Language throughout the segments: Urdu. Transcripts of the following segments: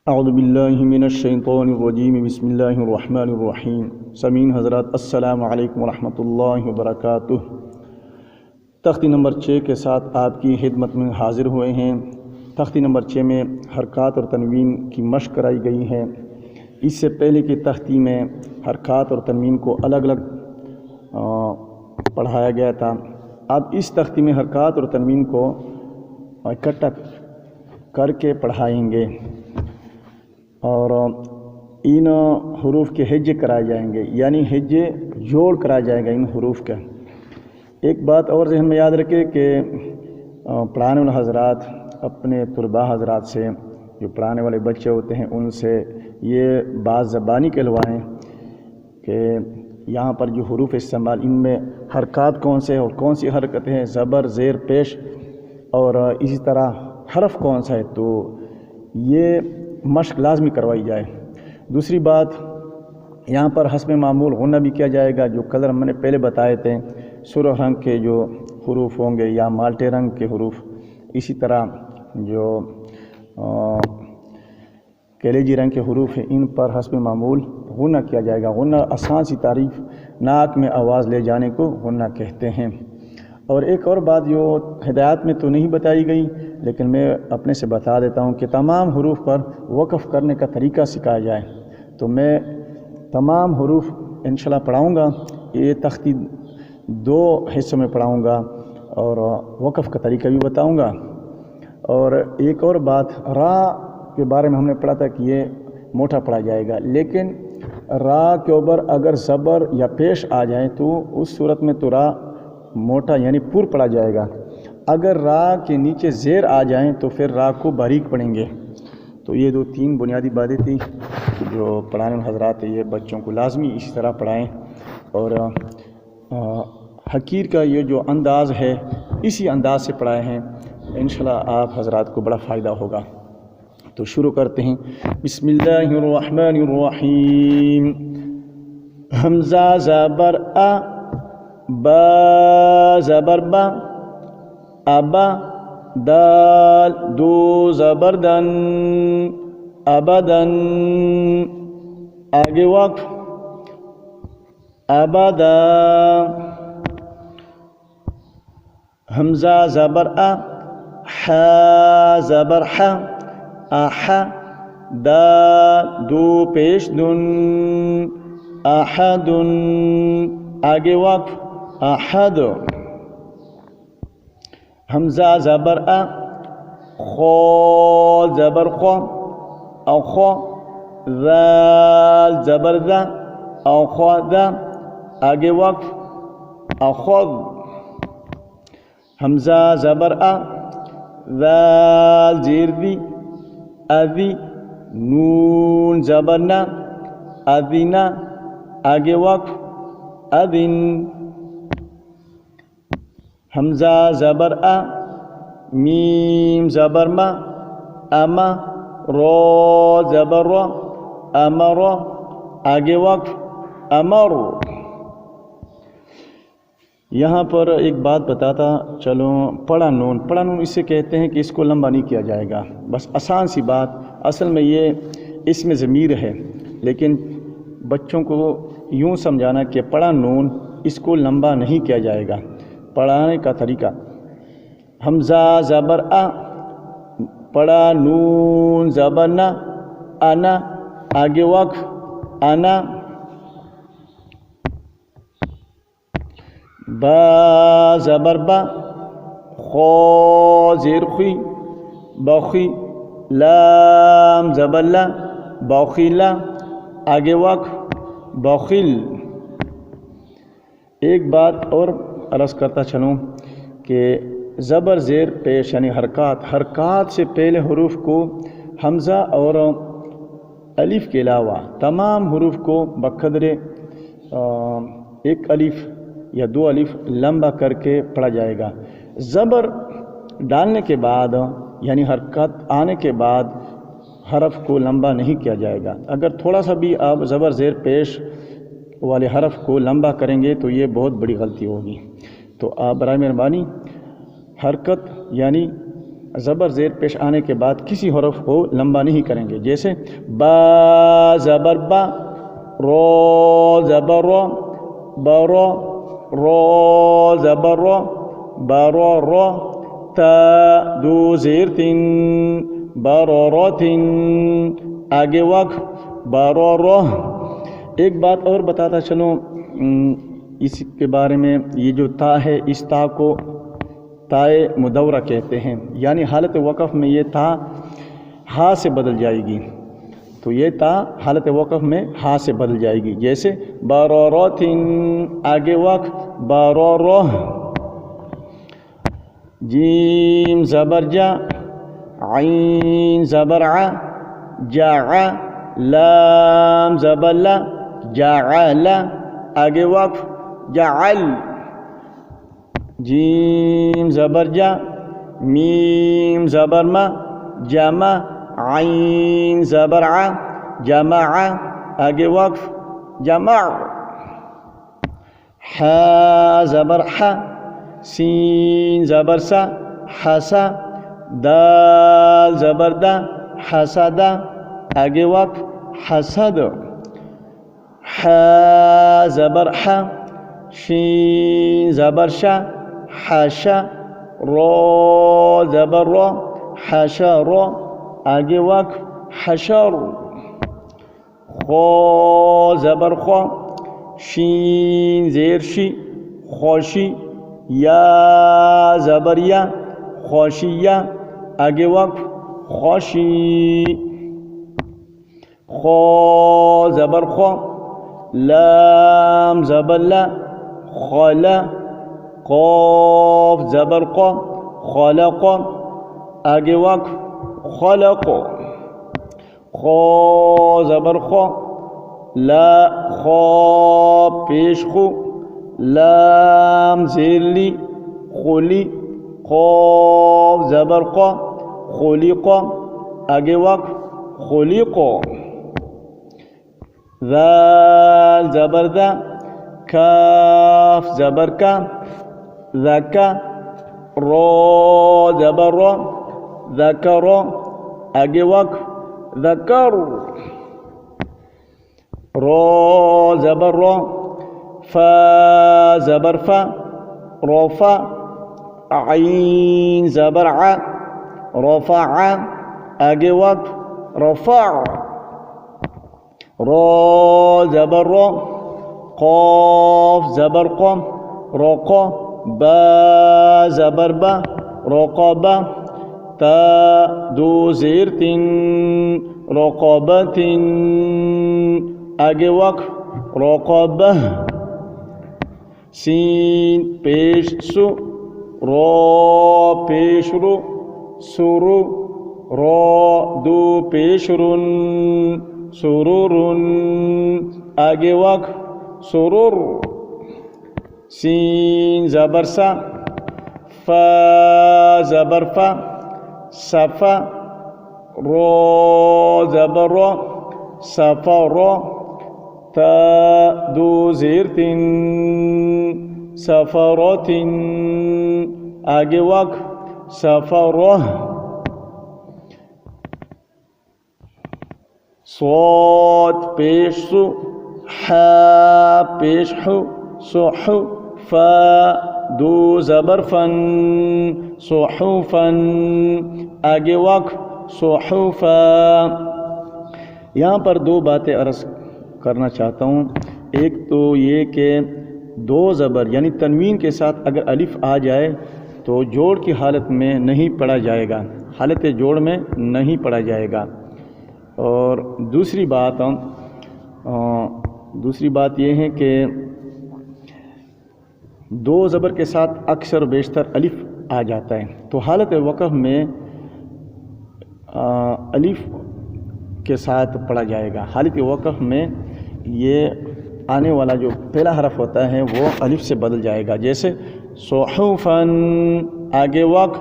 اعوذ باللہ من الشیطان الرجیم بسم اللہ الرحمن الرحیم۔ سامعین حضرات السلام علیکم ورحمۃ اللہ وبرکاتہ۔ تختی نمبر 6 کے ساتھ آپ کی خدمت میں حاضر ہوئے ہیں۔ تختی نمبر 6 میں حرکات اور تنوین کی مشق کرائی گئی ہے۔ اس سے پہلے کی تختی میں حرکات اور تنوین کو الگ الگ پڑھایا گیا تھا۔ اب اس تختی میں حرکات اور تنوین کو اکٹھا کر کے پڑھائیں گے اور ان حروف کے ہجے کرائے جائیں گے، یعنی ہجے جوڑ کرایا جائے گا ان حروف کا۔ ایک بات اور ذہن میں یاد رکھے کہ پڑھانے والے حضرات اپنے طلباء حضرات سے، جو پڑھانے والے بچے ہوتے ہیں، ان سے یہ بات زبانی کہلوائیں کہ یہاں پر جو حروف استعمال، ان میں حرکات کون سے اور کون سی حرکتیں ہیں، زبر، زیر، پیش، اور اسی طرح حرف کون سا ہے، تو یہ مشق لازمی کروائی جائے۔ دوسری بات، یہاں پر حسب معمول غنہ بھی کیا جائے گا، جو کلر ہم نے پہلے بتائے تھے، سرخ رنگ کے جو حروف ہوں گے یا مالٹے رنگ کے حروف، اسی طرح جو کلیجی رنگ کے حروف ہیں، ان پر حسب معمول غنہ کیا جائے گا۔ غنہ آسان سی تعریف، ناک میں آواز لے جانے کو غنہ کہتے ہیں۔ اور ایک اور بات جو ہدایات میں تو نہیں بتائی گئی، لیکن میں اپنے سے بتا دیتا ہوں کہ تمام حروف پر وقف کرنے کا طریقہ سکھایا جائے۔ تو میں تمام حروف انشاءاللہ پڑھاؤں گا، یہ تختی 2 حصوں میں پڑھاؤں گا اور وقف کا طریقہ بھی بتاؤں گا۔ اور ایک اور بات، را کے بارے میں ہم نے پڑھا تھا کہ یہ موٹا پڑھا جائے گا، لیکن را کے اوپر اگر زبر یا پیش آ جائے تو اس صورت میں تو را موٹا یعنی پور پڑھا جائے گا۔ اگر را کے نیچے زیر آ جائیں تو پھر را کو باریک پڑھیں گے۔ تو یہ 2-3 بنیادی باتیں تھیں جو پڑھانے والے حضرات یہ بچوں کو لازمی اسی طرح پڑھائیں، اور حقیر کا یہ جو انداز ہے اسی انداز سے پڑھائے ہیں، انشاءاللہ آپ حضرات کو بڑا فائدہ ہوگا۔ تو شروع کرتے ہیں۔ بسم اللہ الرحمن الرحیم۔ حمزہ زبر ا، با زبر با، ابا، دال دو زبر دن، ابدن، آگے وقف، ابدا، حمزہ زبر ا، ح زبر ح، اح، دال دو پیش دن، احدن، آگے وقف، احد، حمزہ زبر ا، خو زبر خو، او خو، ذال زبر ذا، او خو ذا، آگے وقف، اخذ، حمزہ زبر ا، ذال زیر دی، اذی، نون زبر نا، اذینا، آگے وقف، اذن، حمزہ زبر ا، میم زبر ما، اما، رو زبر رو، امر، آگے وقف، امر۔ یہاں پر ایک بات بتاتا چلو، پڑا نون اس سے کہتے ہیں کہ اس کو لمبا نہیں کیا جائے گا، بس آسان سی بات۔ اصل میں یہ اس میں ضمیر ہے، لیکن بچوں کو یوں سمجھانا کہ پڑا نون اس کو لمبا نہیں کیا جائے گا۔ پڑھانے کا طریقہ، حمزہ زبر ا، پڑا نون زبر نا، انا، آگے وقف، انا، با زبر با، خو زیر خوی، بخی، لام زبر لا، بخیلا، آگے وقف، بخیل۔ ایک بات اور عرض کرتا چلوں کہ زبر زیر پیش یعنی حرکات سے پہلے حروف کو حمزہ اور الف کے علاوہ تمام حروف کو بقدر ایک الف یا 2 الف لمبا کر کے پڑھا جائے گا۔ زبر ڈالنے کے بعد یعنی حرکت آنے کے بعد حرف کو لمبا نہیں کیا جائے گا۔ اگر تھوڑا سا بھی آپ زبر زیر پیش والے حرف کو لمبا کریں گے تو یہ بہت بڑی غلطی ہوگی۔ تو آپ برائے مہربانی حرکت یعنی زبر زیر پیش آنے کے بعد کسی حرف کو لمبا نہیں کریں گے. جیسے با زبر با، رو زبر رو، برو، رو زبر رو، برو رو، تا دو زیر تین، برو رو تین، آگے وقف برو رو. ایک بات اور بتاتا چلوں اس کے بارے میں، یہ جو تا ہے اس تا کو تائے مدورہ کہتے ہیں، یعنی حالت وقف میں یہ تا ہا سے بدل جائے گی. تو یہ تا حالت وقف میں ہا سے بدل جائے گی. جیسے برورتن، آگے وقف برورو. جیم زبر جا، عین زبر ع، جع، لام زبر لا، جعل، آگے وقف جعل. جیم زبر جا، میم زبر ما، جمع، عین زبر ع، جمع، آگے وقف جمع. حا زبر ح، سین زبر سا، حسا، دال زبر دا، حسد، آگے وقف حسد. حا زبر ح، شین زبر شا، حشا، رو زبر رو، حشر، آگے وقف حشر. خو زبر خو، شین زیر شی، خوشی، یا زبر یا، خوشیہ، آگے وقف خوشی. خو زبر خو، لام زبر لا، خلا، قاف زبر قا، خلق، آگے وقف خلق. خو زبر خو، لا خو پیش خو، لام زیر لی، خلی، قاف زبر قا، خلق، آگے وقف خلق. ذال زبر دا، کاف زبر کا، ذکا، رو زبر رو، ذکر، آگے وقف ذکر. رو زبر رو، فا زبر فا، رفع، عین زبر ع، رفع، آگے وقف رفع. رو زبر رو، قاف زبر قم، رقا، با زبر با، رقابہ، تا دو زیر تین، رقابتن، آگے وقف رقابہ. سین پیش سو، رو پیش رو، سرو، رو دو پیش رن، سرورن، آگے وقف سرور. سین زبر سا، فا زبر فا، صفا، رو زبر رو، صفر، تا دو زیر تین، سفرات، آگے وقف سفرہ. صاد پیش سو، حا پیش حو، صحو، فا دو زبر فن، صحوفن، آگے وقف صحوفا. یہاں پر دو باتیں عرض کرنا چاہتا ہوں. ایک تو یہ کہ دو زبر یعنی تنوین کے ساتھ اگر الف آ جائے تو جوڑ کی حالت میں نہیں پڑھا جائے گا، حالت جوڑ میں نہیں پڑھا جائے گا. اور دوسری بات یہ ہے کہ دو زبر کے ساتھ اکثر و بیشتر الف آ جاتا ہے، تو حالت وقف میں الف کے ساتھ پڑھا جائے گا. حالت وقف میں یہ آنے والا جو پہلا حرف ہوتا ہے وہ الف سے بدل جائے گا. جیسے صحفن، آگے وقف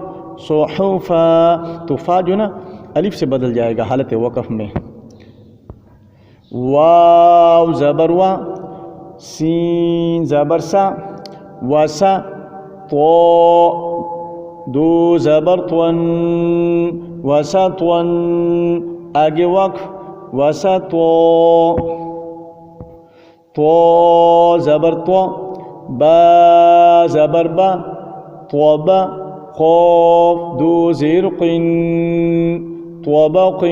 صحفا، تو فا جو نا الف سے بدل جائے گا حالت وقف میں. واو زبر وا، سین زبر سا، وسا، تو دو زبر طن وسطن آگے وقف وسط تو زبر تو با زبر با طوبا خوف دو زیر قن طوبق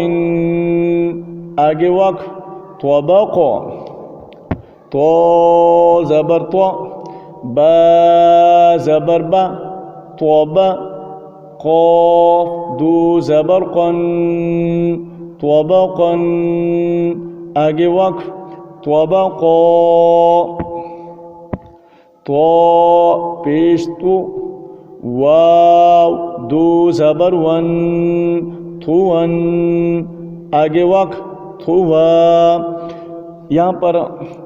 آگے وقف طوبق تو زبر تو با زبر با طوبا قاف دو زبر قن طوبقا آگے وقف طوبقا تو پیش تو واو دو زبر ون تھون آگے وقف تھوا. یہاں پر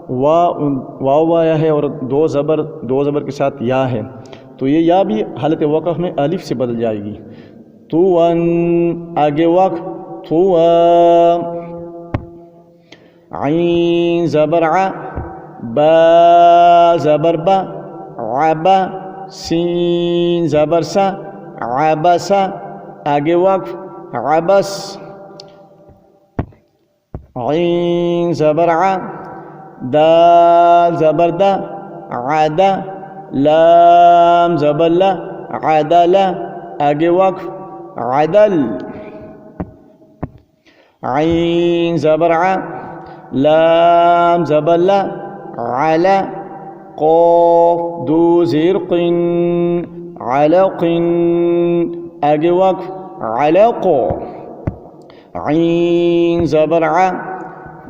واو آیا ہے اور دو زبر کے ساتھ یا ہے، تو یہ یا بھی حالت وقف میں الف سے بدل جائے گی. تھون آگے وقف تھوا. عین زبر ع با زبر با عبا سین زبر سا عبسا آگے وقف عبس. عین زبر ع دال زبر دا عدا لام زبر لا عدل آگے وقف عدل. عین زبر ع لام زبر لا علا قاف دو زیر قن علق آگے وقف علق. عین زبر ع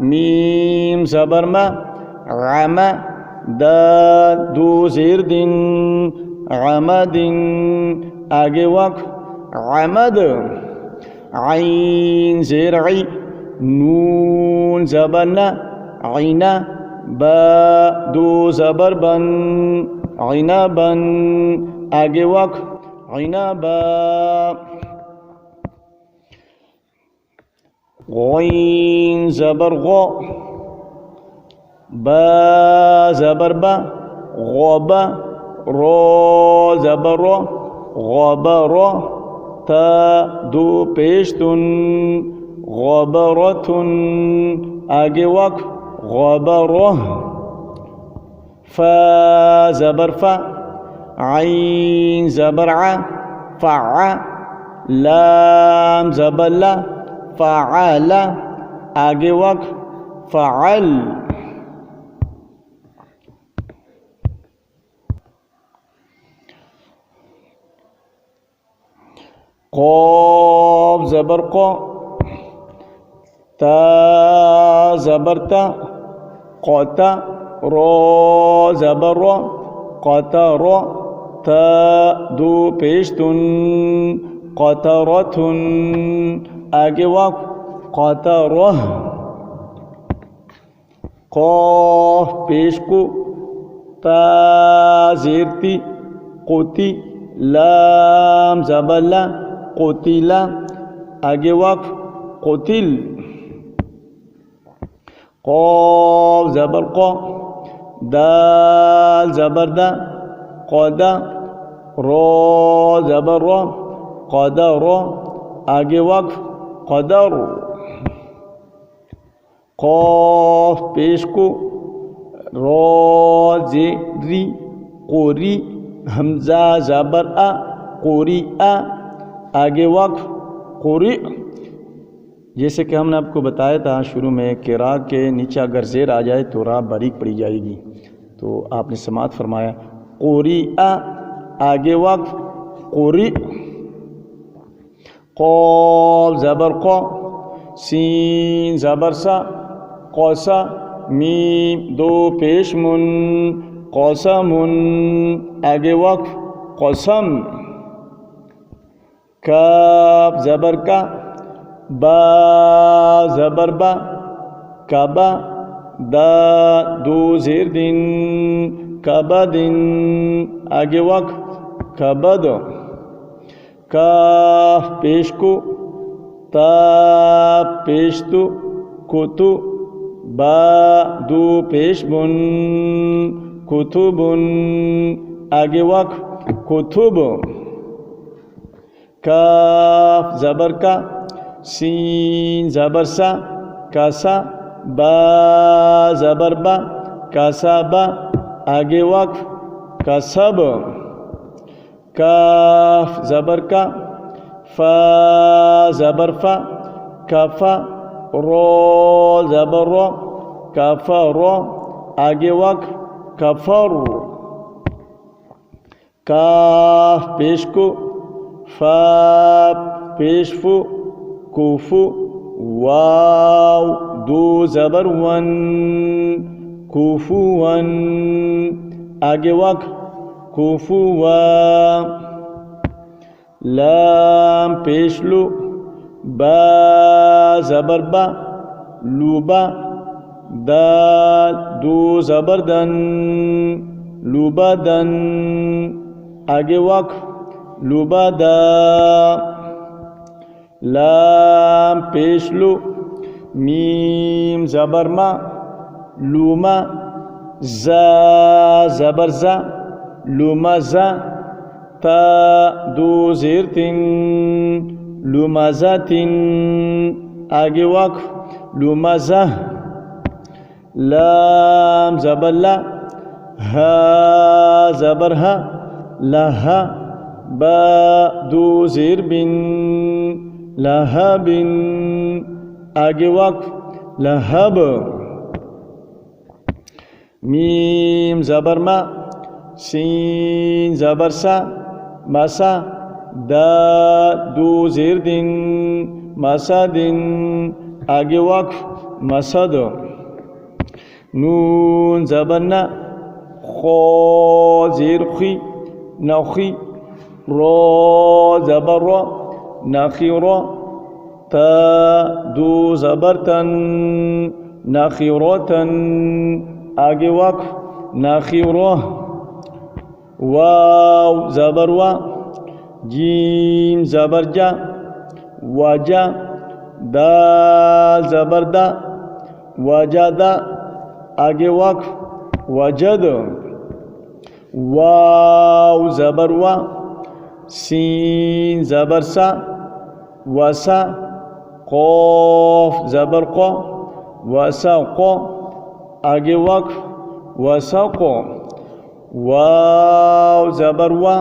میم زبر ما عما دال دو زیر دن عمد آگے وقف عمد. عین زیر عی نون زبر نا عینا با دو زبر بن عینا بن آگے وقف عینا با. غین زبر غو با زبر با غوبا رو زبر رو غبر تا دو پیشتن غبرتن آگے وقف غبرہ. فا زبر فا عین زبر ع فع لام زبر لا فعل آگے وقف فعل. قاف زبر قا تا زبر تا قاتا را زبر را قطر تا دو پیشتن قطرتن آگے وقف قطرہ. قاف پیش کو تا زیرتی قوتی لام زبر لا قتلا آگے وقف قتل. قاف زبر قا دال زبر دا قدا را زبر را قدر آگے وقف قدر. قاف پیش کو را زیری قوری حمزہ زبر ا قوری ا آگے وقف قوری. جیسے کہ ہم نے آپ کو بتایا تھا شروع میں کہ را کے نیچے اگر زیر آ جائے تو را باریک پڑی جائے گی، تو آپ نے سماعت فرمایا قوری ا آگے وقف قوری. قاف زبر قا سین زبر سا قوسا میم دو پیش من قسم آگے وقف قسم. کاف زبر کا با زبر با کعبہ دا دو زیر دن کبدن آگے وقف کبد. کاف پیش کو تا پیش تو کتو با دو پیش بن کتبن آگے وقف کتب. کاف زبر کا، سین زبر سا، کاسا، با زبر با، کاسابا، آگے وقف، کسب، کاف زبر کا، فا زبر فا، کفا، رو زبر رو، کفر، آگے وقف، کفر، کاف پیش کو، فا پیش فو، کوفو، واو دو زبر ون، کوفو ون، آگے وقف، کوفو وا، لام پیش لو، با زبر با، لوبا، دال دو زبر دن، لوبا دن، آگے وقف، لوبا دا، لام پیش لو، میم زبر ما، لوما، زا زبر زا، لوما زا، تا دو زیر تن، لوما زا تن، آگے وقف، لوما زا، لام زبر لا، ہا زبر ہا، لہا، با دو زیر بن، لہب، آگے وقف، لہب، میم زبر ما، سین زبر سا، مسا، دا دو زیر دن، مسدن، آگے وقف، مسد، نون زبر نا، خو زیر خی، نخی، رو زبر رو، نخی رو، تا دو زبر تن، نخی رو تن، آگے وقف، نخی رو، واو زبر وا، جیم زبر جا، وجا، دال زبر دا، وجدا، آگے وقف، وجد، واو زبر وا، سین زبر سا، وسا، قوف زبر قو، وسق، آگے وقف، وسق، واو زبر وا،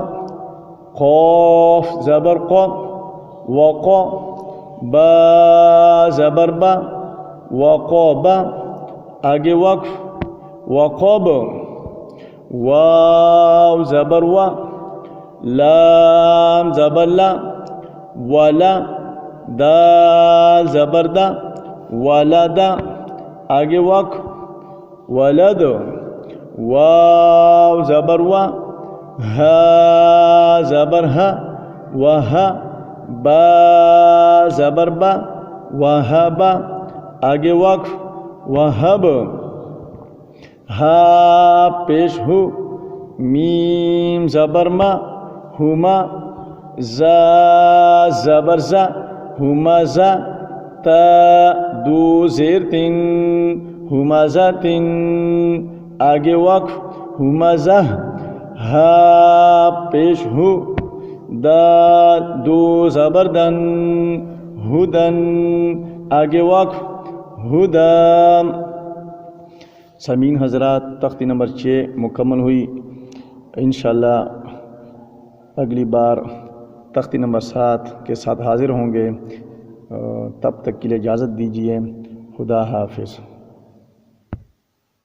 قوف زبر قو، وق، با زبر با، وقب، آگے وقف، وقب، واو زبر وا، لام زبر لا، ولا، دال زبر دا، ولدا، آگے وقف، ولد، واو زبر وا، ہا زبر ہا، وہا، با زبر با، وہبا، آگے وقف، وہب، ہا پیش ہو، میم زبر ما، ہما، زا زبر زا، ہما زا، تا دو زیر تن، ہما زا تن، آگے وقف، ہما زا، ہا پیش ہو، دا دو زبر دن، ہدن، آگے وقف، ہدام۔ سامعین حضرات، تختی نمبر 6 مکمل ہوئی۔ انشاءاللہ اگلی بار تختی نمبر 7 کے ساتھ حاضر ہوں گے، تب تک کے لیے اجازت دیجیے۔ خدا حافظ۔